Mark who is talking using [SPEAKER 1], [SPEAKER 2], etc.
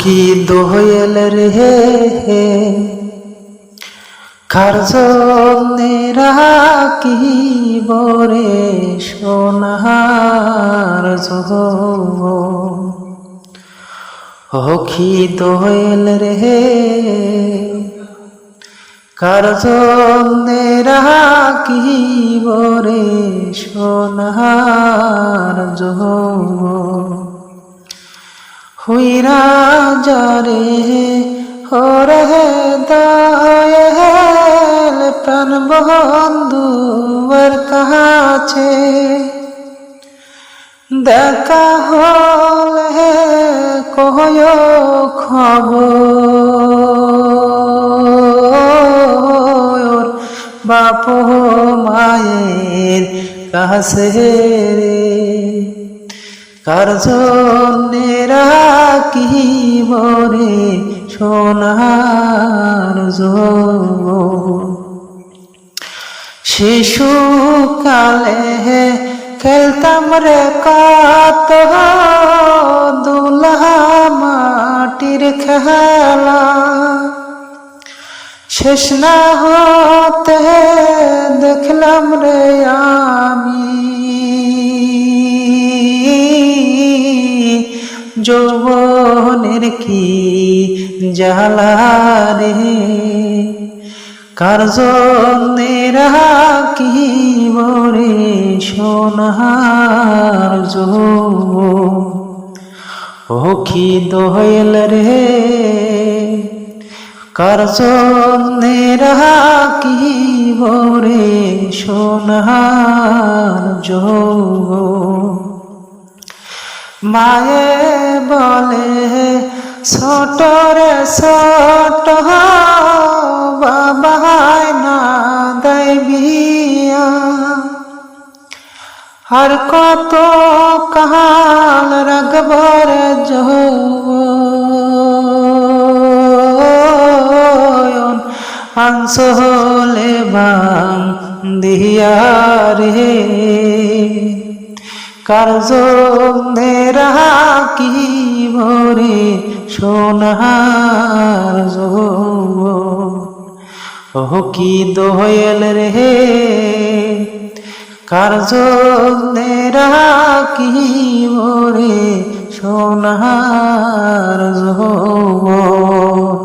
[SPEAKER 1] কি দোয়েল রে কার জন্যে রাখিব রে সোনার যৌবন। কি দোয়েল রে কার জন্যে রাখিব রে সোনার যৌবন। হুইরা যারে হরে দয়াল প্রাণ বন্ধুর কাছে দেখা হলে কয় খবর বাপ মায়ের কাছে রে কার জন্যে রাখিব রে সোনার যৌবন। শিশুকালে খেলতাম রে কত দুলা মাটির খেলা, শেষ না হতে দেখলাম রে আমি যৌবনের কি জ্বালা রে কার জন্যে রাখিব রে সোনার যৌবন। কি দোয়েল রে কার জন্যে রাখিব রে সোনার যৌবন। মায়ে বলে ছোট রে ছোট বাবাই না দেয় বিয়া, আর কত কাল রাখবার যৌবন আংশ হলে বাং দিয়া রে কার জন্যে রাখিব রে সোনার যৌবন। কি দোয়েল রে কার জন্যে রাখিব রে সোনার যৌবন।